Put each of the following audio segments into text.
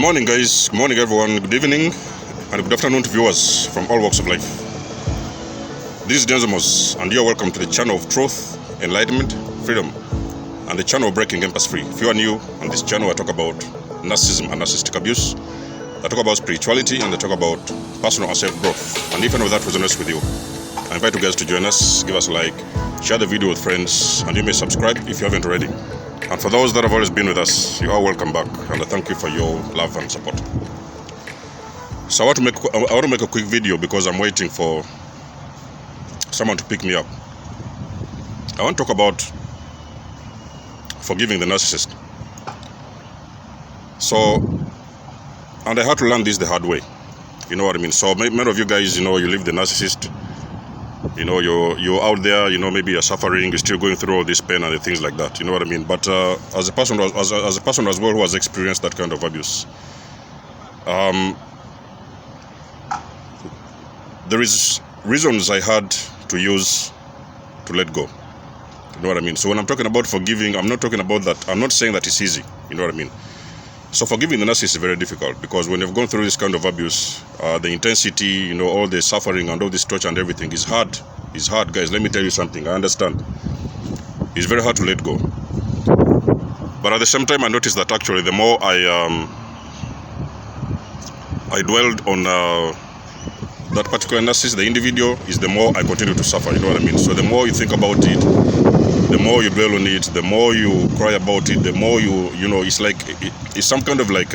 morning, guys. Good morning, everyone. Good evening and good afternoon to viewers from all walks of life. This is Denzamos, and you're welcome to the channel of truth, enlightenment, freedom, and the channel of breaking empaths free. If you are new on this channel, I talk about narcissism and narcissistic abuse. I talk about spirituality, and I talk about personal and self-growth. And if any of that resonates with you, I invite you guys to join us. Give us a like, share the video with friends, and you may subscribe if you haven't already. And for those that have always been with us, you are welcome back, and I thank you for your love and support. So I want to make a quick video because I'm waiting for someone to pick me up. I want to talk about forgiving the narcissist. So, and I had to learn this the hard way. You know what I mean? So many of you guys, you live the narcissist. You're out there, maybe you're suffering, you're still going through all this pain and the things like that, you know what I mean? But as a person as well who has experienced that kind of abuse, there is reasons I had to use to let go. You know what I mean? So when I'm talking about forgiving, I'm not talking about that. I'm not saying that it's easy. You know what I mean? So forgiving the narcissist is very difficult because when you've gone through this kind of abuse, the intensity, all the suffering and all this torture and everything is hard. It's hard, guys. Let me tell you something. I understand. It's very hard to let go. But at the same time, I noticed that actually the more I dwelled on that particular narcissist, the individual, is the more I continue to suffer. You know what I mean? So the more you think about it, the more you dwell on it, the more you cry about it, the more it's like it's some kind of like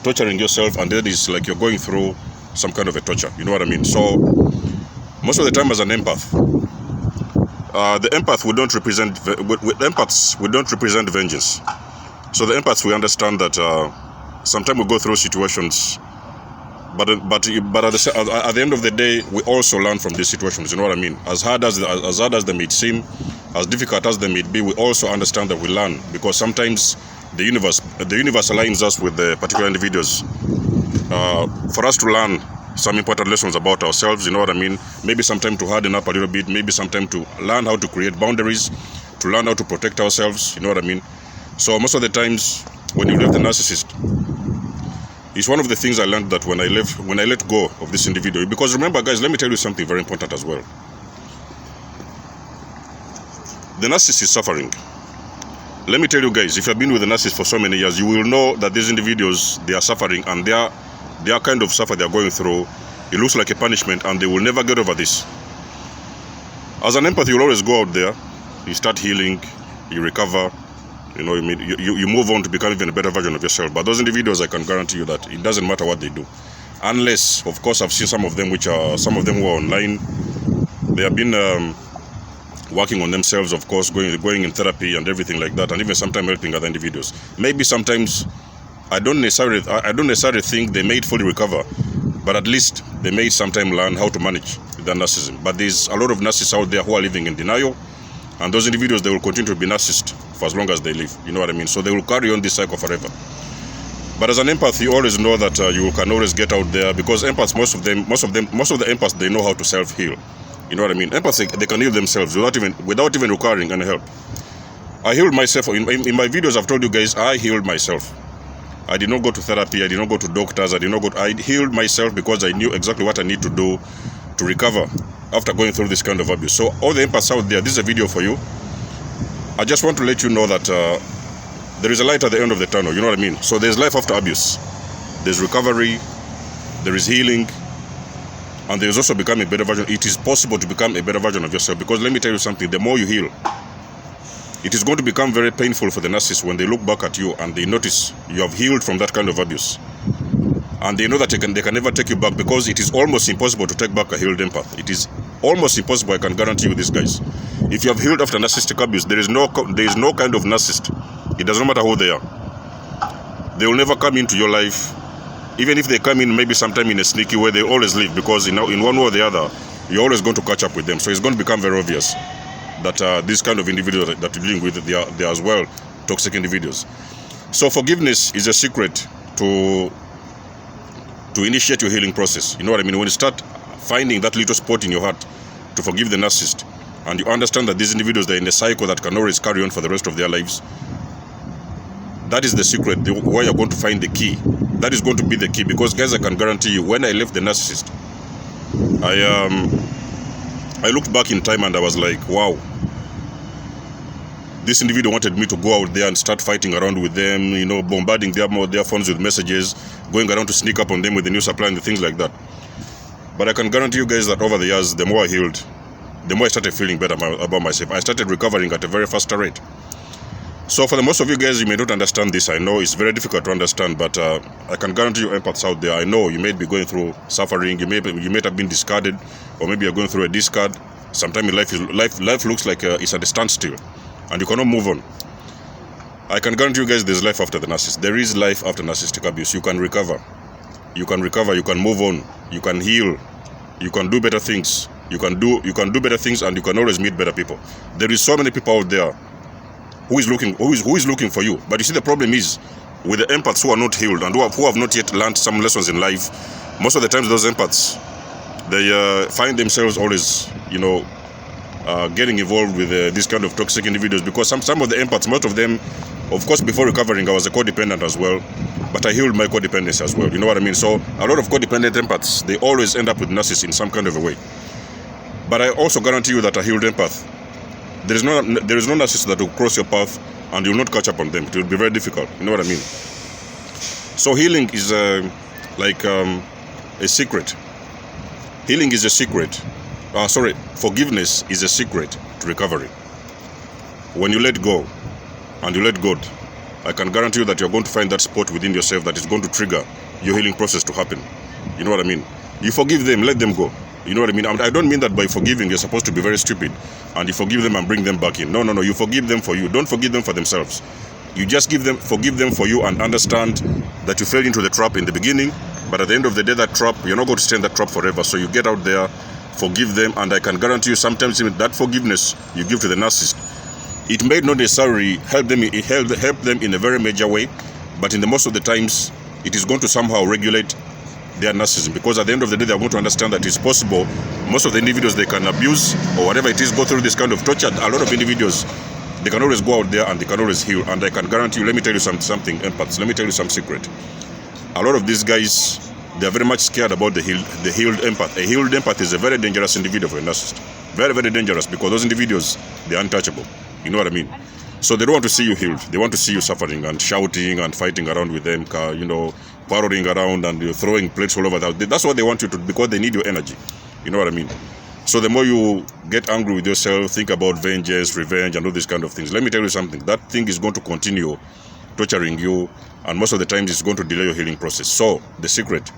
torturing yourself, and then it's like you're going through some kind of a torture. You know what I mean? So most of the time, as an empath, the empath we don't represent. With empaths, we don't represent vengeance. So the empaths, we understand that sometimes we go through situations. But at the end of the day, we also learn from these situations. You know what I mean? As hard as they may seem, as difficult as they may be, we also understand that we learn, because sometimes the universe aligns us with the particular individuals for us to learn some important lessons about ourselves. You know what I mean? Maybe sometime to harden up a little bit. Maybe sometime to learn how to create boundaries, to learn how to protect ourselves. You know what I mean? So most of the times, when you leave the narcissist, it's one of the things I learned, that when I let go of this individual. Because remember, guys, let me tell you something very important as well. The narcissist is suffering. Let me tell you guys, if you've been with the narcissist for so many years, you will know that these individuals, they are suffering, and they are kind of suffer they are going through. It looks like a punishment, and they will never get over this. As an empath, you'll always go out there, you start healing, you recover. You move on to become even a better version of yourself. But those individuals, I can guarantee you that it doesn't matter what they do, unless, of course, I've seen some of them who are online. They have been working on themselves, of course, going in therapy and everything like that, and even sometimes helping other individuals. Maybe sometimes I don't necessarily think they may fully recover, but at least they may sometimes learn how to manage their narcissism. But there's a lot of narcissists out there who are living in denial. And those individuals, they will continue to be narcissist for as long as they live. You know what I mean? So they will carry on this cycle forever. But as an empath, you always know that you can always get out there, because empaths, most of the empaths, they know how to self-heal. You know what I mean? Empaths, they can heal themselves without even requiring any help. I healed myself. In my videos, I've told you guys, I healed myself. I did not go to therapy. I did not go to doctors. I healed myself because I knew exactly what I need to do to recover after going through this kind of abuse. So all the empaths out there, this is a video for you. I just want to let you know that there is a light at the end of the tunnel. You know what I mean? So there's life after abuse. There's recovery. There is healing. And there's also becoming a better version. It is possible to become a better version of yourself. Because let me tell you something. The more you heal, it is going to become very painful for the narcissist when they look back at you and they notice you have healed from that kind of abuse. And they know that they can never take you back, because it is almost impossible to take back a healed empath. It is almost impossible, I can guarantee you this, guys. If you have healed after narcissistic abuse, there is no kind of narcissist. It doesn't matter who they are. They will never come into your life. Even if they come in maybe sometime in a sneaky way, they always leave, because in one way or the other, you're always going to catch up with them. So it's going to become very obvious that this kind of individuals that you're dealing with, they are as well toxic individuals. So forgiveness is a secret to initiate your healing process. You know what I mean? When you start finding that little spot in your heart to forgive the narcissist, and you understand that these individuals, they're in a cycle that can always carry on for the rest of their lives, That is the secret, where you're going to find the key. That is going to be the key, because guys, I can guarantee you, when I left the narcissist, I looked back in time and I was like, wow, this individual wanted me to go out there and start fighting around with them, you know, bombarding their phones with messages, going around to sneak up on them with the new supply and things like that. But I can guarantee you guys that over the years, the more I healed, the more I started feeling better about myself. I started recovering at a very faster rate. So for the most of you guys, you may not understand this. I know it's very difficult to understand, but I can guarantee you empaths out there, I know you may be going through suffering, you may have been discarded, or maybe you're going through a discard. Sometimes life looks like it's at a standstill, and you cannot move on. I can guarantee you guys there's life after the narcissist. There is life after narcissistic abuse. You can recover. You can recover, you can move on, you can heal, you can do better things. You can do better things, and you can always meet better people. There is so many people out there who is looking for you. But you see, the problem is with the empaths who are not healed and who have not yet learned some lessons in life. Most of the times those empaths, they find themselves always, you know, getting involved with these kind of toxic individuals, because some of the empaths, most of them, of course, before recovering, I was a codependent as well, but I healed my codependency as well. You know what I mean? So a lot of codependent empaths, they always end up with narcissists in some kind of a way. But I also guarantee you that a healed empath, there is no narcissist that will cross your path and you will not catch up on them. It will be very difficult. You know what I mean? So healing is like a secret. Healing is a secret. Forgiveness is a secret to recovery. When you let go and you let God, I can guarantee you that you're going to find that spot within yourself that is going to trigger your healing process to happen. You know what I mean? You forgive them, let them go. You know what I mean? I don't mean that by forgiving you're supposed to be very stupid and you forgive them and bring them back in. No. You forgive them for you. Don't forgive them for themselves. You just forgive them for you, and understand that you fell into the trap in the beginning, but at the end of the day, that trap, you're not going to stay in that trap forever. So you get out there, forgive them, and I can guarantee you sometimes even that forgiveness you give to the narcissist, it may not necessarily help them in a very major way, but in the most of the times, it is going to somehow regulate their narcissism, because at the end of the day, they are going to understand that it's possible. Most of the individuals they can abuse or whatever it is, go through this kind of torture. A lot of individuals, they can always go out there and they can always heal. And I can guarantee you, let me tell you something, empaths, let me tell you some secret. A lot of these guys, they are very much scared about the healed empath. A healed empath is a very dangerous individual for a narcissist. Very, very dangerous, because those individuals, they are untouchable. You know what I mean? So they don't want to see you healed. They want to see you suffering and shouting and fighting around with them, you know, parroting around and you're throwing plates all over. That's what they want you to do, because they need your energy. You know what I mean? So the more you get angry with yourself, think about vengeance, revenge, and all these kind of things, let me tell you something. That thing is going to continue torturing you, and most of the times it's going to delay your healing process. So the secret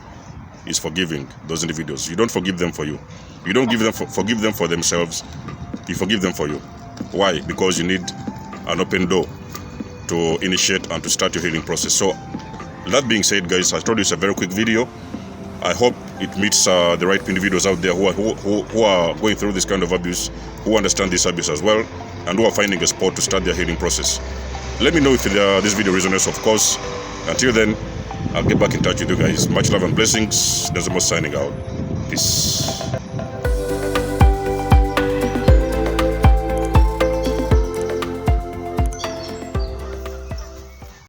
is forgiving those individuals. You don't forgive them for you. You don't forgive them for themselves. You forgive them for you. Why? Because you need an open door to initiate and to start your healing process. So that being said, guys, I told you it's a very quick video. I hope it meets the right individuals out there who are going through this kind of abuse, who understand this abuse as well, and who are finding a spot to start their healing process. Let me know if this video resonates, of course. Until then, I'll get back in touch with you guys. Much love and blessings. Desmos signing out. Peace.